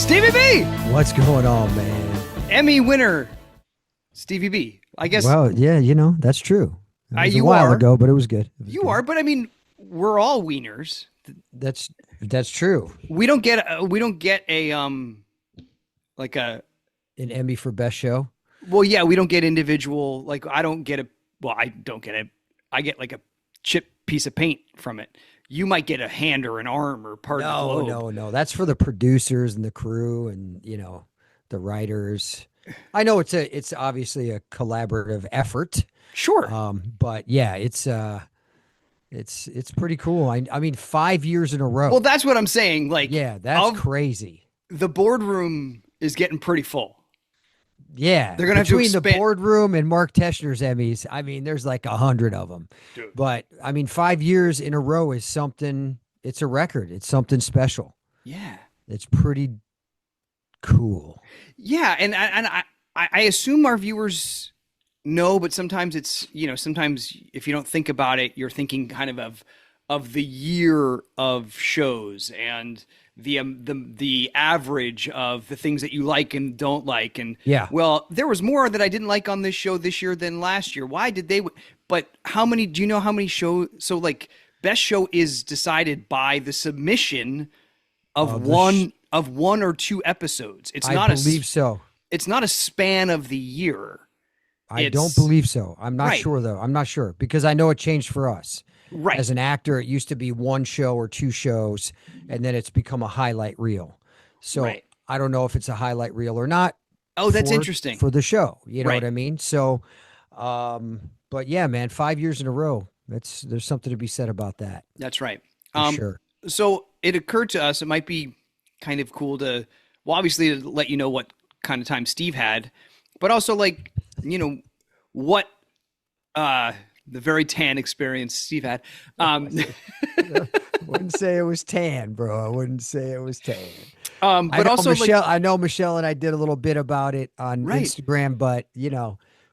Stevie B! What's going on, man? Emmy winner, Stevie B. I guess Well, yeah, that's true. It was a you while are. ago, but it was good. It was You good. are, but I mean, we're all wieners. That's true. We don't get a like a An Emmy for best show. well, yeah, we don't get individual. Like I don't get a well, I don't get a. I get like a chip piece of paint from it. You might get a hand or an arm or part of the globe. No. That's for the producers and the crew and the writers. I know it's obviously a collaborative effort. Sure. But yeah, it's pretty cool. I mean, 5 years in a row. Well, that's what I'm saying. Like, yeah, that's crazy. The boardroom is getting pretty full. Yeah, they're gonna have to between the expand. boardroom and Mark Teschner's Emmys. I mean, there's like 100 of them. Dude. But I mean, 5 years in a row is something. It's a record. It's something special. Yeah, it's pretty cool. Yeah, and I assume our viewers know, but sometimes it's sometimes if you don't think about it, you're thinking kind of the year of shows and the average of the things that you like and don't like. And yeah, well, there was more that I didn't like on this show this year than last year. Why did they? But how many? Do you know how many shows? So like, best show is decided by the submission of one or two episodes. It's not. I believe so. It's not a span of the year. I don't believe so. I'm not sure though. I'm not sure because I know it changed for us. Right. As an actor, it used to be one show or two shows, and then it's become a highlight reel. So I don't know if it's a highlight reel or not. Oh, that's interesting. For the show. You know what I mean? So, but yeah, man, 5 years in a row. There's something to be said about that. That's right. Sure. So it occurred to us, it might be kind of cool to, well, obviously to let you know what kind of time Steve had, but also like, what, the very tan experience Steve had. I wouldn't say it was tan, bro. I wouldn't say it was tan. But also Michelle, I know Michelle and I did a little bit about it on Instagram, but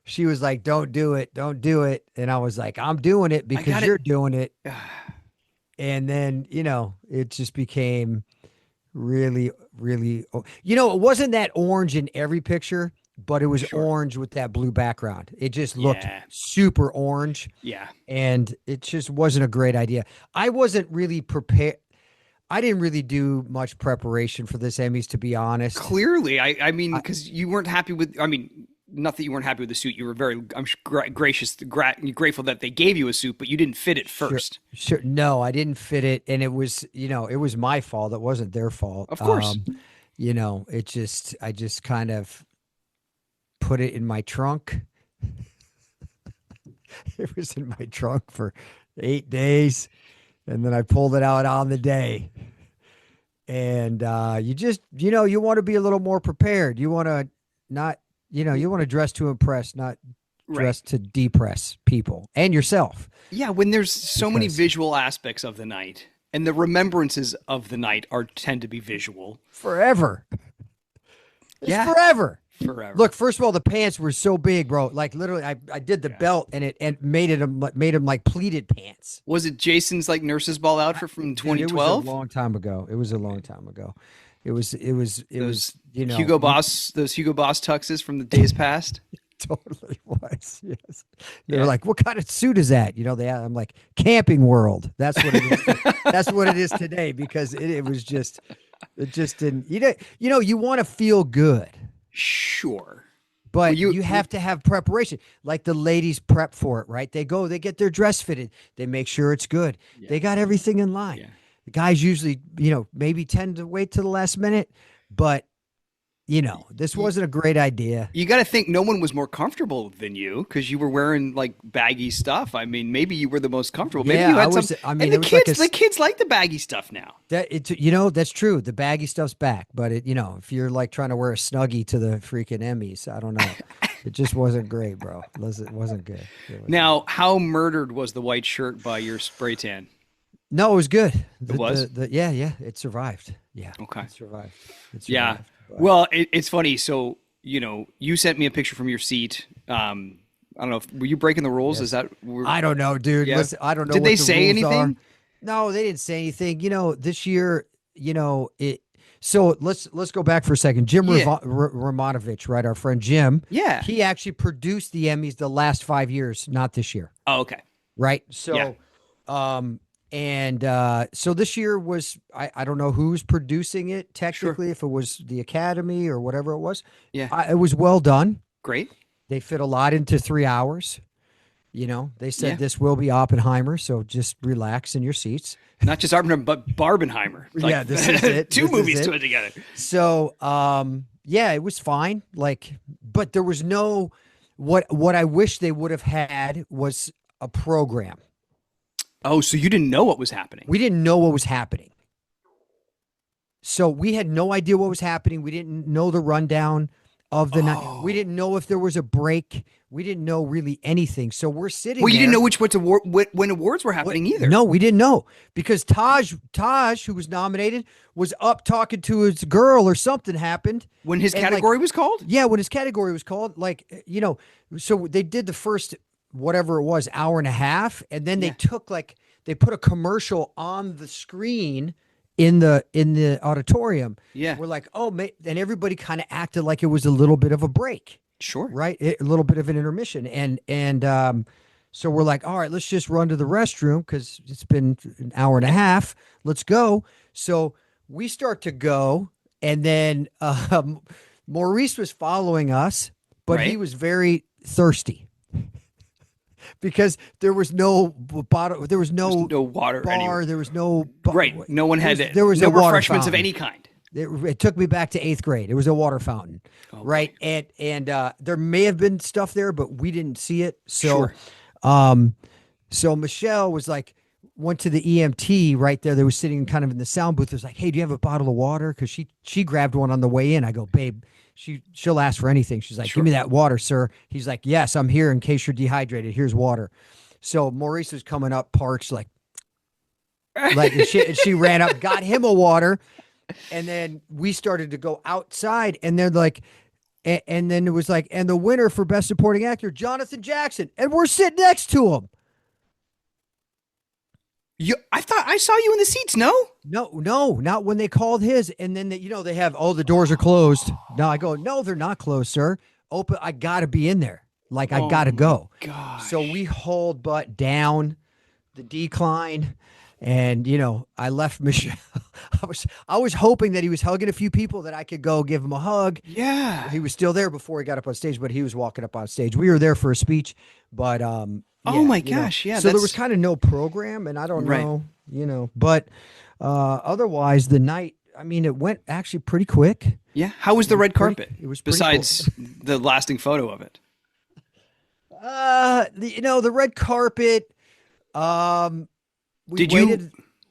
she was like, don't do it. And I was like, I'm doing it because you're doing it. And then, it just became really, really, it wasn't that orange in every picture, but it was orange with that blue background. It just looked super orange. Yeah. And it just wasn't a great idea. I wasn't really prepared. I didn't really do much preparation for this Emmys, to be honest. Clearly. I mean, because you weren't happy with, not that you weren't happy with the suit. You were very, I'm grateful that they gave you a suit, but you didn't fit it first. Sure. No, I didn't fit it. And it was, it was my fault. It wasn't their fault. Of course. I just kind of put it in my trunk. It was in my trunk for 8 days. And then I pulled it out on the day. And you just, you want to be a little more prepared. You want to not, you want to dress to impress, not dress to depress people and yourself. Yeah, when there's so many visual aspects of the night and the remembrances of the night tend to be visual. Forever. It's forever. Forever. Look, first of all, the pants were so big, bro. Like literally, I did the belt and it made them like pleated pants. Was it Jason's like nurse's ball outfit from 2012? It was a long time ago. It was Hugo Boss, those Hugo Boss tuxes from the days past. Totally was. Yes. They were like, "What kind of suit is that?" I'm like, Camping World. That's what it is. That's what it is today because it was just, it just didn't. You want to feel good. Sure. But you have to have preparation. Like the ladies prep for it, right? They get their dress fitted. They make sure it's good. Yeah. They got everything in line. Yeah. The guys usually, maybe tend to wait to the last minute, but this wasn't a great idea. You got to think no one was more comfortable than you because you were wearing like baggy stuff. I mean, maybe you were the most comfortable. Maybe you had the kids like the baggy stuff now. That's true. The baggy stuff's back, but if you're like trying to wear a Snuggie to the freaking Emmys, I don't know. It just wasn't great, bro. It wasn't good. Now, how murdered was the white shirt by your spray tan? No, it was good. It was? Yeah, it survived. Yeah. Okay. It survived. Yeah. Well, it's funny. So, you sent me a picture from your seat. I don't know. Were you breaking the rules? Yes. Is that? I don't know, dude. Yeah. Listen, I don't know. Did they say anything? No, they didn't say anything. This year, So let's go back for a second. Jim Yeah. Romanovich, right? Our friend Jim. Yeah. He actually produced the Emmys the last 5 years, not this year. Oh, okay. Right. So, so this year was, I don't know who's producing it technically, if it was the Academy or whatever it was. Yeah. It was well done. Great. They fit a lot into 3 hours. You know, they said Yeah. this will be Oppenheimer, so just relax in your seats. Not just Oppenheimer, but Barbenheimer. Yeah, this is it. Two movies put together. So, yeah, it was fine. Like, but there was no, what I wish they would have had was a program. Oh, so you didn't know what was happening? We didn't know what was happening. So we had no idea what was happening. We didn't know the rundown of the night. We didn't know if there was a break. We didn't know really anything. So we're sitting. Well, you there. didn't know when awards were happening either. No, we didn't know because Taj, who was nominated, was up talking to his girl or something happened when his category was called. Yeah, when his category was called, like, you know, so they did the first whatever it was hour and a half, and then they took they put a commercial on the screen in the auditorium. Yeah, we're like, oh, and everybody kind of acted like it was a little bit of a break. Sure. Right. A little bit of an intermission. And so we're like, all right, let's just run to the restroom because it's been an hour and a half. Let's go. So we start to go. And then Maurice was following us, but he was very thirsty because there was no bottle. There was no water bar. Anywhere. There was no right. No one had there was no no refreshments of any kind. It took me back to 8th grade. It was a water fountain, right? Boy. And there may have been stuff there, but we didn't see it. So, so Michelle was like, went to the EMT right there. They was sitting kind of in the sound booth. It was like, hey, do you have a bottle of water? Because she grabbed one on the way in. I go, babe, she'll ask for anything. She's like, give me that water, sir. He's like, yes, I'm here in case you're dehydrated. Here's water. So Maurice was coming up parched, like and she ran up, got him a water. And then we started to go outside, and they're like, and then it was like, and the winner for Best Supporting Actor, Jonathan Jackson, and we're sitting next to him. I thought I saw you in the seats. No, not when they called his. And then they have, the doors are closed. No, I go, no, they're not closed, sir. Open. I gotta be in there. Like I gotta go. Gosh. So we hauled butt down the decline. And, I left Michelle. I was hoping that he was hugging a few people that I could go give him a hug. Yeah. He was still there before he got up on stage, but he was walking up on stage. We were there for a speech, but oh my gosh, yeah. So there was kind of no program, and I don't know, but otherwise the night, I mean, it went actually pretty quick. Yeah. How was the red carpet? It was besides the lasting photo of it. The red carpet,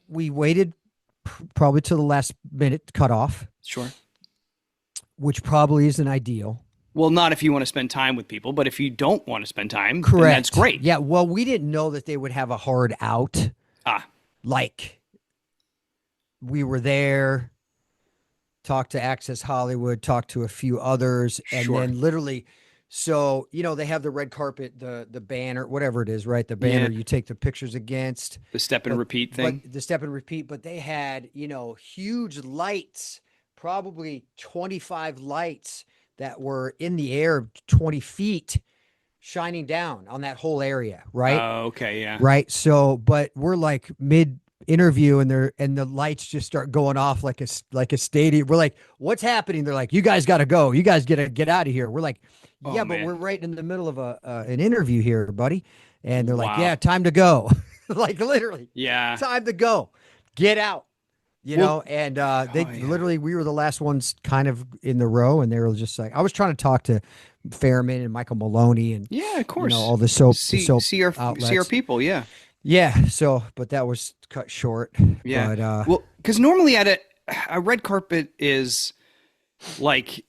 we waited probably till the last minute cut off. Sure. Which probably isn't ideal. Well, not if you want to spend time with people, but if you don't want to spend time, correct. Then that's great. Yeah. Well, we didn't know that they would have a hard out. Like we were there, talked to Access Hollywood, talked to a few others, and then literally. So, they have the red carpet, the banner, whatever it is, right? The banner you take the pictures against. The step and repeat thing. The step and repeat. But they had, huge lights, probably 25 lights that were in the air 20 feet shining down on that whole area, right? Oh, okay, yeah. Right. So, but we're like mid interview and the lights just start going off like a stadium. We're like, what's happening? They're like, you guys got to go. You guys get out of here. We're like, yeah, but we're right in the middle of an interview here, buddy. And they're like, yeah, time to go. Like literally, yeah, time to go. Get out. And literally, we were the last ones kind of in the row, and they were just like, I was trying to talk to Fairman and Michael Maloney and of course, all the soap see our people, yeah. Yeah, so but that was cut short. Yeah, but, well, because normally at a red carpet is like,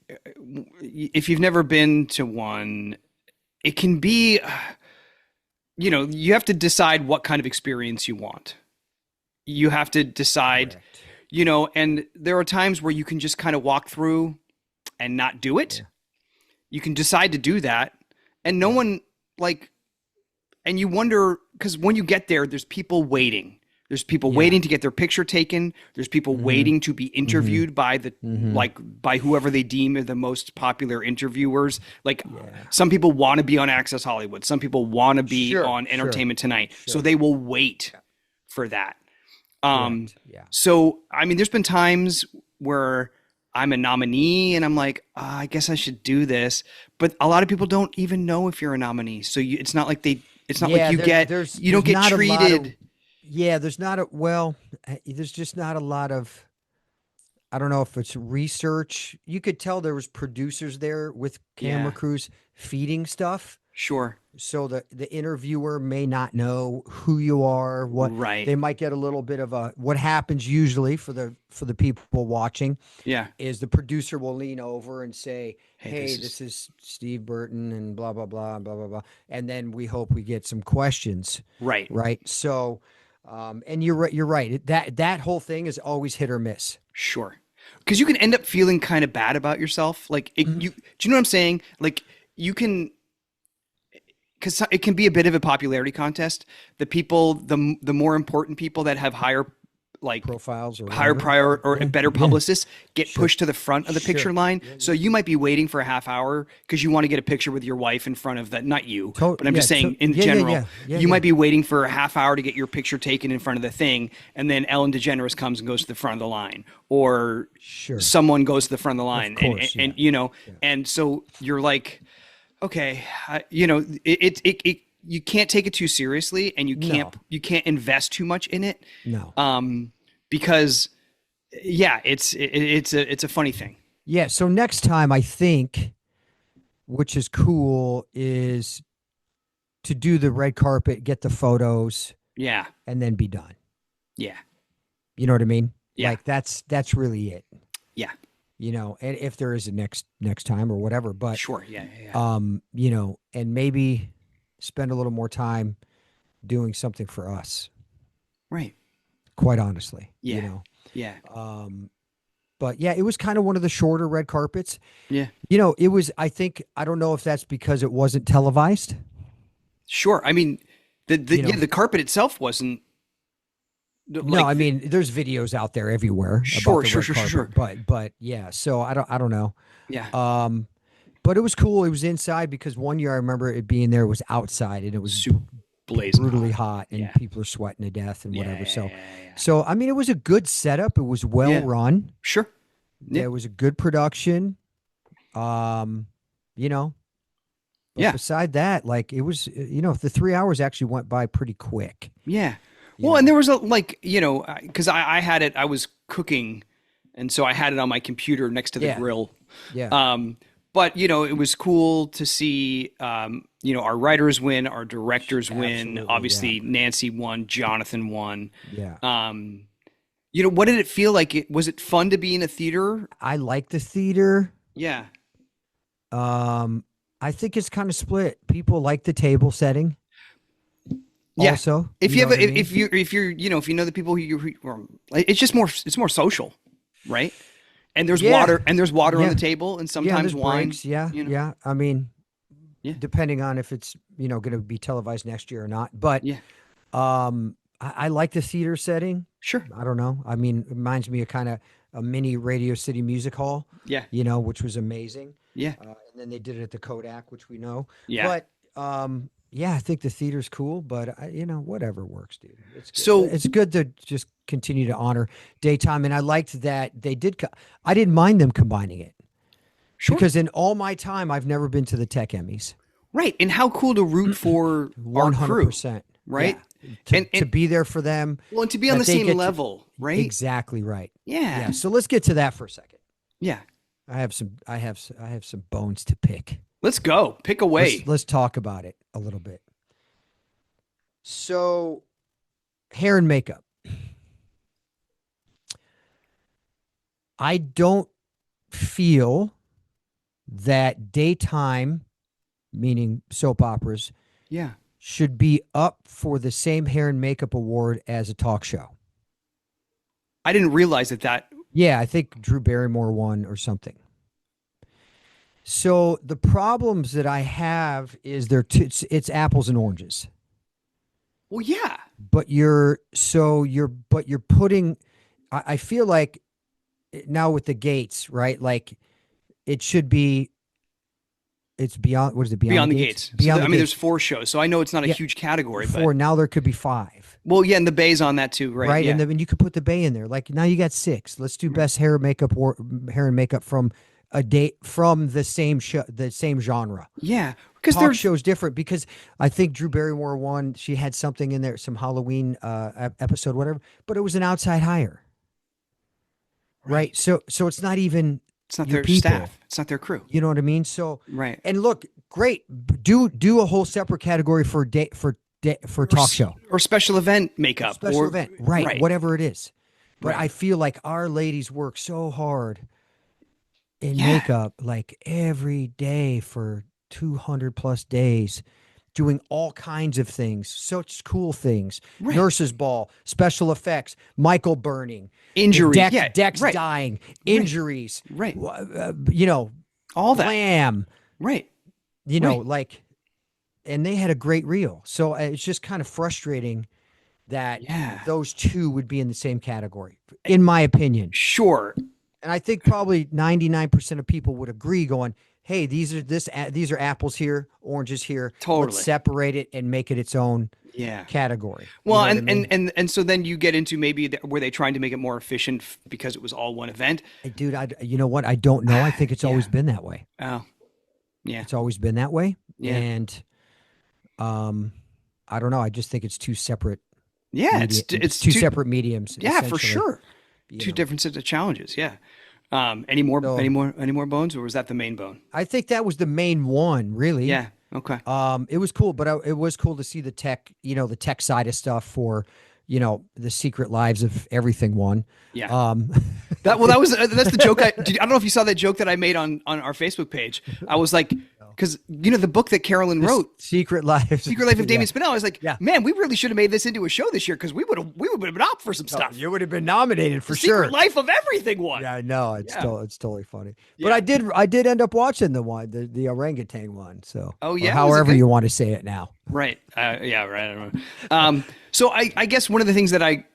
if you've never been to one, it can be, you have to decide what kind of experience you want. You have to decide, and there are times where you can just kind of walk through and not do it. Yeah. You can decide to do that, and no one and you wonder, because when you get there, there's people waiting. There's people Yeah. waiting to get their picture taken. There's people waiting to be interviewed by the by whoever they deem are the most popular interviewers. Like some people want to be on Access Hollywood. Some people want to be Sure, on sure, Entertainment Tonight. So sure. they will wait for that. Correct. Yeah. So I mean, there's been times where I'm a nominee and I'm like, I guess I should do this. But a lot of people don't even know if you're a nominee. So it's not like it's not like you don't get treated. Yeah, there's not a well, there's just not a lot of, I don't know if it's research. You could tell there was producers there with camera crews feeding stuff. Sure. So the interviewer may not know who you are, what they might get a little bit of what happens usually for the people watching. Yeah. Is the producer will lean over and say, Hey, this is Steve Burton and blah, blah, blah, blah, blah, blah. And then we hope we get some questions. Right. Right. So, and you're right. That whole thing is always hit or miss. Sure. Because you can end up feeling kind of bad about yourself. Like do you know what I'm saying? Like you can, because it can be a bit of a popularity contest. The people, the more important people that have higher like profiles or higher prior or better publicists get pushed to the front of the picture line. So you might be waiting for a half hour because you want to get a picture with your wife in front of that. Not you, but I'm just saying in general, you might be waiting for a half hour to get your picture taken in front of the thing. And then Ellen DeGeneres comes and goes to the front of the line, or someone goes to the front of the line. And you know, and so you're like, okay, you know, it you can't take it too seriously, and you can't invest too much in it. No. Because it's a funny thing. Yeah. So next time, I think, which is cool, is to do the red carpet, get the photos. Yeah. And then be done. Yeah. You know what I mean? Yeah. Like that's really it. Yeah. You know, and if there is a next time or whatever, but sure. Yeah. You know, and maybe spend a little more time doing something for us. Right. Quite honestly. Yeah. You know? Yeah. But yeah, it was kind of one of the shorter red carpets. Yeah. You know, it was, I don't know if that's because it wasn't televised. Sure. I mean, the carpet itself wasn't. No, I mean, there's videos out there everywhere. Sure. But yeah, so I don't know. Yeah. But it was cool. It was inside because one year I remember it being there was outside and it was super blazing brutally hot and people are sweating to death and whatever. So I mean, it was a good setup. It was well run. Sure. Yeah. It was a good production. You know. But beside that, like it was, you know, the 3 hours actually went by pretty quick. Yeah. Well, and there was because I had it, I was cooking, and so I had it on my computer next to the grill. Yeah. But you know, it was cool to see, you know, our writers win, our directors win. Obviously, Nancy won, Jonathan won. Yeah. You know, what did it feel like? Was it fun to be in a theater? I like the theater. Yeah. I think it's kind of split. People like the table setting. Yeah. Also, if you have, if you're, you know, if you know the people it's more social, right? And there's water, on the table, and sometimes wine. Breaks. Yeah, you know? Yeah. I mean, depending on if it's, you know, going to be televised next year or not. But I like the theater setting. Sure. I don't know. I mean, it reminds me of kind of a mini Radio City Music Hall. Yeah. You know, which was amazing. Yeah. And then they did it at the Kodak, which we know. Yeah. But yeah, I think the theater's cool, but you know, whatever works, dude. It's good. So it's good to just continue to honor daytime, and I liked that they did. I didn't mind them combining it, because in all my time, I've never been to the Tech Emmys. Right, and how cool to root for 100%, right? Yeah. To be there for them. Well, and to be on the same level, right? Exactly right. Yeah. So let's get to that for a second. Yeah, I have some bones to pick. Let's go. Pick away. Let's talk about it a little bit. So, hair and makeup. I don't feel that daytime, meaning soap operas, should be up for the same hair and makeup award as a talk show. I didn't realize that. Yeah, I think Drew Barrymore won or something. So the problems that I have is it's apples and oranges. Well, yeah. but you're putting, I feel like now with the gates, right? Like it should be, it's beyond, what is it? Beyond the Gates. Beyond the I mean, Gates. there's 4 shows, so I know it's not a Yeah, huge category, but 4. Now there could be 5. well, yeah, and the Bay's on that too, right? Right. Yeah. And you could put the Bay in there. Like now you got 6. Let's do best hair, makeup, or hair and makeup from a date from the same show, the same genre. Yeah, because Talk show's different, because I think Drew Barrymore won. She had something in there, some Halloween episode, whatever, but it was an outside hire. Right. So it's not even, it's not your their people. staff. It's not their crew. You know what I mean? So Right. And look, great. Do a whole separate category for talk show or special event makeup. Special event. Right. Whatever it is. But Right. I feel like our ladies work so hard in makeup, like every day for 200 plus days, doing all kinds of things, such cool things. Right. Nurses ball, special effects, Michael burning, Injury, Dex dying, injuries, right? You know, all that, glam, right? You know, like, and they had a great reel. So it's just kind of frustrating that those two would be in the same category, in my opinion. Sure. And I think probably 99% of people would agree, going, hey, these are apples here, oranges here. Totally. Let's separate it and make it its own category. Well, you know and so then you get into maybe were they trying to make it more efficient because it was all one event? Dude, you know what? I don't know. I think it's always been that way. Oh, yeah. It's always been that way. Yeah. And I don't know. I just think it's two separate. Yeah, it's two separate mediums. Yeah, for sure. Two different sets of challenges. Yeah. Any more bones, or was that the main bone? I think that was the main one, really. Yeah. Okay. It was cool, but it was cool to see the tech, the tech side of stuff for, the Secret Lives of Everything one. Yeah. That's the joke. I don't know if you saw that joke that I made on our Facebook page. I was like, because the book that Carolyn wrote, Secret Life of Damien Spinell. I was like, man, we really should have made this into a show this year, because we would have been up for some stuff. You would have been nominated for sure. Secret Life of Everything one. Yeah, I know. It's totally funny. Yeah. But I did end up watching the the orangutan one. So however you want to say it now. Right. Yeah. Right. I don't know. So I guess one of the things that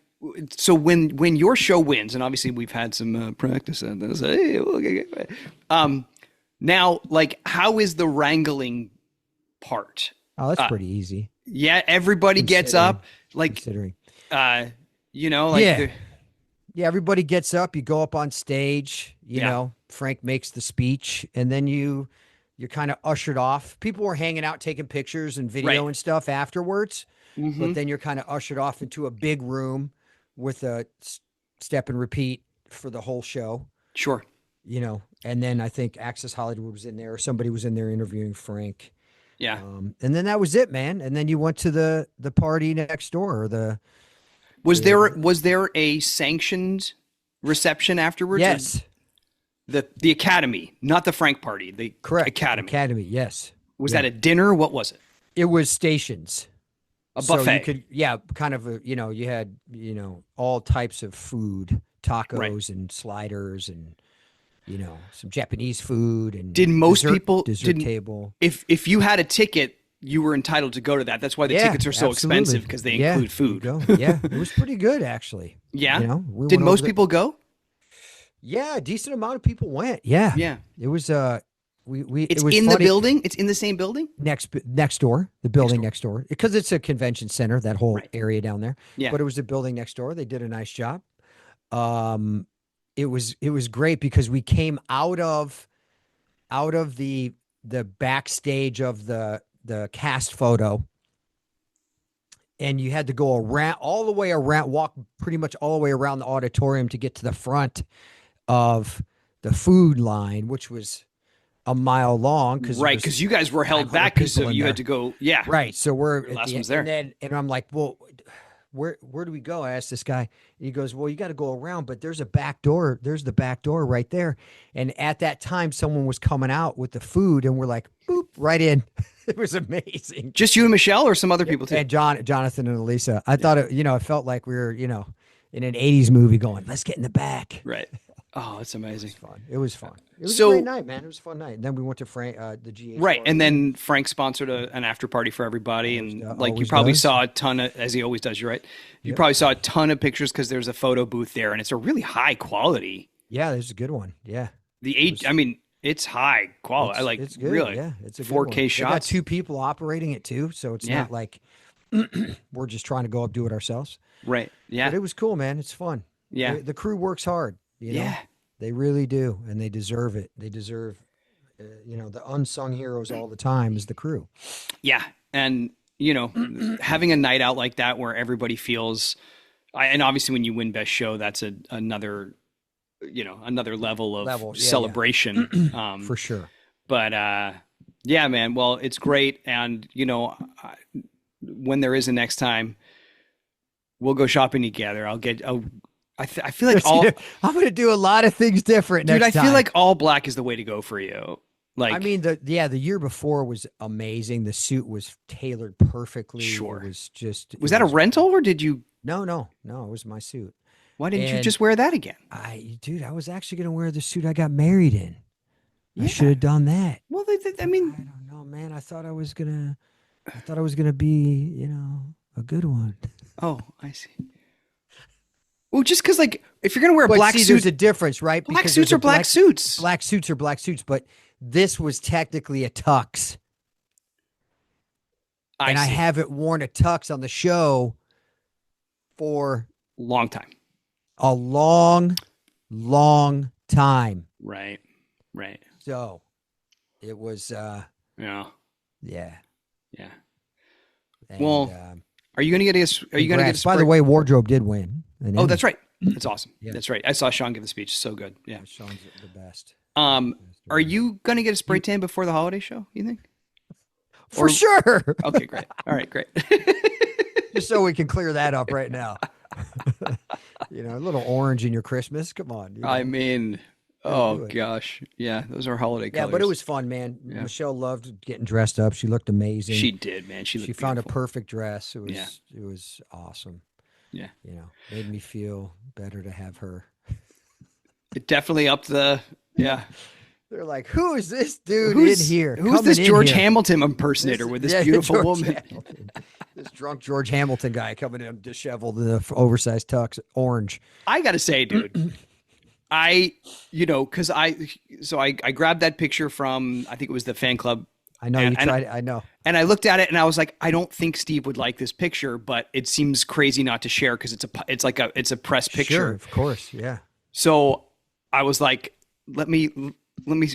so when your show wins, and obviously we've had some practice on this. Now, like, how is the wrangling part? Oh, that's pretty easy. Yeah, everybody gets up, like, everybody gets up. You go up on stage. You know, Frank makes the speech, and then you're kind of ushered off. People were hanging out, taking pictures and video and stuff afterwards. Mm-hmm. But then you're kind of ushered off into a big room with a step and repeat for the whole show. Sure. And then I think Access Hollywood was in there, or somebody was in there interviewing Frank. Yeah. And then that was it, man. And then you went to the party next door, or was there a sanctioned reception afterwards? Yes. The Academy, not the Frank party. The Academy. Yes. Was that a dinner? What was it? It was stations. A buffet. So you could, kind of you had, all types of food, tacos and sliders and, some Japanese food, and did most people dessert table. If you had a ticket, you were entitled to go to that. That's why the tickets are so expensive, because they include food. Yeah, it was pretty good, actually. Yeah. Did most people go? Yeah, a decent amount of people went. Yeah. Yeah. It was It's in the building. It's in the same building. Next door, the building next door, because it's a convention center. That whole area down there. Yeah. But it was the building next door. They did a nice job. It was great, because we came out of the backstage of the cast photo, and you had to go all the way around, walk pretty much all the way around the auditorium to get to the front of the food line, which was a mile long, because you guys were held back because you had to go. Yeah. Right. So we're at last one's there. And I'm like, well, where do we go? I asked this guy, and he goes, well, you got to go around, but there's a back door. There's the back door right there. And at that time, someone was coming out with the food, and we're like, boop, right in. It was amazing. Just you and Michelle, or some other people too? And Jonathan and Elisa. I thought it felt like we were, in an 80s movie going, let's get in the back. Right. Oh, it's amazing. It was fun. It was a great night, man. It was a fun night. And then we went to the GH right, party. and then Frank sponsored an after party for everybody, and like you always probably does. saw a ton of, as he always does. You're right. You probably saw a ton of pictures because there's a photo booth there, and it's a really high quality. Yeah, there's a good one. Yeah, I mean, it's high quality. It's good. Really, yeah, it's a 4K shots. They got 2 people operating it too, so it's not like we're just trying to go up do it ourselves. Right. Yeah. But it was cool, man. It's fun. Yeah. The crew works hard. You know? They really do, and they deserve it. They deserve, the unsung heroes all the time is the crew. Yeah, and having a night out like that where everybody feels, and obviously when you win best show, that's another level of celebration. For sure. But yeah, man. Well, it's great, and when there is a next time, we'll go shopping together. I feel like I'm going to do a lot of things different next time. Dude, I feel like all black is the way to go for you. Like, I mean, the year before was amazing. The suit was tailored perfectly. Sure. It was just. Was that a rental or did you? No. It was my suit. Why didn't you just wear that again? I was actually going to wear the suit I got married in. Yeah. I should have done that. Well, I mean, I don't know, man. I thought I was gonna be, a good one. Oh, I see. Well, just because, like, if you're gonna wear a black suit, there's a difference, right? Black suits are black suits. Black suits are black suits, but this was technically a tux. I haven't worn a tux on the show for long time. A long time. Right. So it was Yeah. And, well, are you gonna get a? Are you gonna get a? By the way, wardrobe did win. Oh, that's right. That's awesome. Yeah. That's right. I saw Sean give the speech. So good. Yeah. Sean's the best. Are you gonna get a spray tan before the holiday show? You think? For sure. Okay, great. All right, great. Just so we can clear that up right now. A little orange in your Christmas. Come on. I mean, oh gosh, yeah, those are holiday colors. Yeah, but it was fun, man. Yeah. Michelle loved getting dressed up. She looked amazing. She did, man. She found a perfect dress. It was awesome. Yeah, made me feel better to have her. It definitely upped the They're like, who is this dude in here? Who's this George Hamilton impersonator with this beautiful woman? This drunk George Hamilton guy coming in disheveled in the oversized tux, orange. I got to say, dude, because I grabbed that picture from, I think it was the fan club. I know, I know. And I looked at it and I was like, I don't think Steve would like this picture, but it seems crazy not to share because it's a press picture. Sure, of course, yeah. So I was like, let me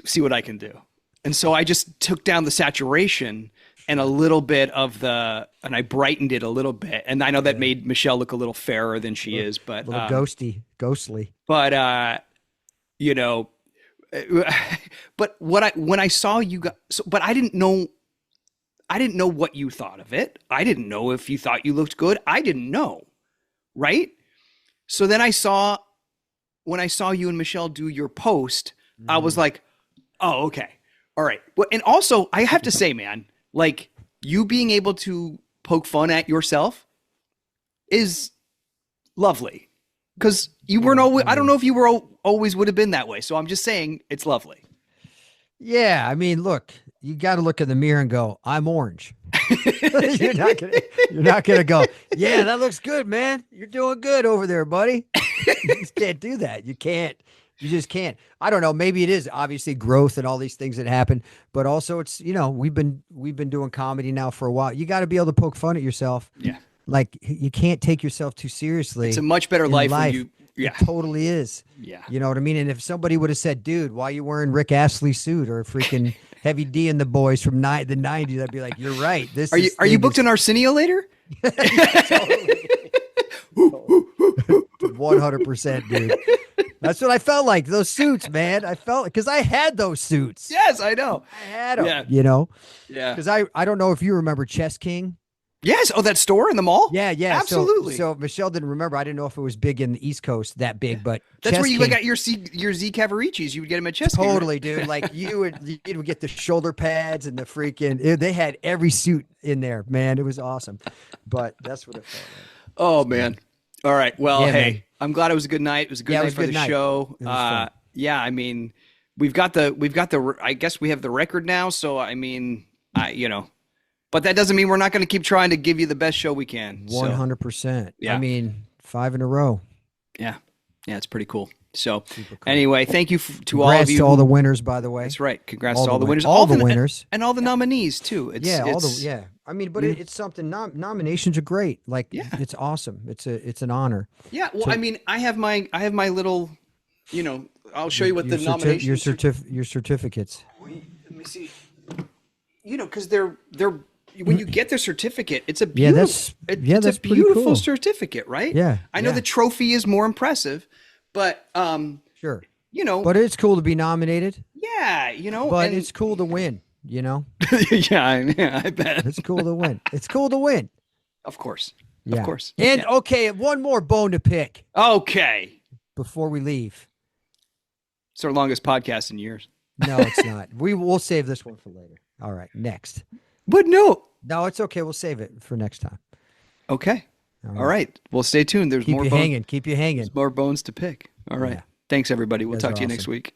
see what I can do. And so I just took down the saturation and a little bit and I brightened it a little bit. And I know that made Michelle look a little fairer than she is, but a little ghostly. But but when I saw you guys, but I didn't know what you thought of it. I didn't know if you thought you looked good. I didn't know, right? So then when I saw you and Michelle do your post, I was like, oh, okay. All right. Well, and also I have to say, man, like you being able to poke fun at yourself is lovely because you weren't always, I don't know if you were always would have been that way. So I'm just saying it's lovely. Yeah. I mean, look, you got to look in the mirror and go, I'm orange. You're not gonna go, yeah, that looks good, man. You're doing good over there, buddy. You just can't do that. You just can't. I don't know. Maybe it is obviously growth and all these things that happen, but also it's, we've been doing comedy now for a while. You got to be able to poke fun at yourself. Yeah. Like you can't take yourself too seriously. It's a much better life when you, It totally is. Yeah. You know what I mean? And if somebody would have said, dude, why are you wearing Rick Astley's suit or freaking Heavy D and the Boys from the 90s, I'd be like, you're right. Are you booked in Arsenio later? 100%, dude. That's what I felt like. Those suits, man. I felt because I had those suits. Yes, I know. I had them. Yeah. Yeah. Because I don't know if you remember Chess King. Yes. Oh, that store in the mall? Yeah. Absolutely. So Michelle didn't remember. I didn't know if it was big in the East Coast, that big, but that's where you got your Z Cavaricis. You would get them at Chess King. Totally, dude. Like you would get the shoulder pads and the freaking. They had every suit in there, man. It was awesome. But that's what it felt like. Oh man. All right. Well, Yeah, hey, man. I'm glad it was a good night. It was a good Yeah, it night was a for good the night. show. It was fun. Yeah, I mean, I guess we have the record now. So, I mean, but that doesn't mean we're not going to keep trying to give you the best show we can. So, 100%. I yeah, mean, 5 in a row. yeah, yeah, it's pretty cool. So, Super cool. anyway, thank you to all of Congrats you. to all the winners, by the way. That's right. Congrats to all the winners. All the winners. And all the nominees, too. Yeah. I mean, but it's something, nominations are great. Like, it's awesome. It's an honor. Yeah. Well, I mean, I have my little, I'll show you what the nominations your certificates. Let me see. Because they're when you get their certificate, it's a beautiful, it's a beautiful cool. certificate, right? Yeah. I know the trophy is more impressive, but sure. But it's cool to be nominated. Yeah, But it's cool to win. yeah, I bet it's cool to win. It's cool to win. Of course, yeah. Of course. And okay, one more bone to pick. Okay, before we leave. It's our longest podcast in years. No, it's not. We'll save this one for later. All right, next. But no, it's okay. We'll save it for next time. Okay. All right. Well, stay tuned. There's Keep more you hanging. Keep you hanging. There's more bones to pick. All right. Yeah. Thanks, everybody. We'll talk to you next week.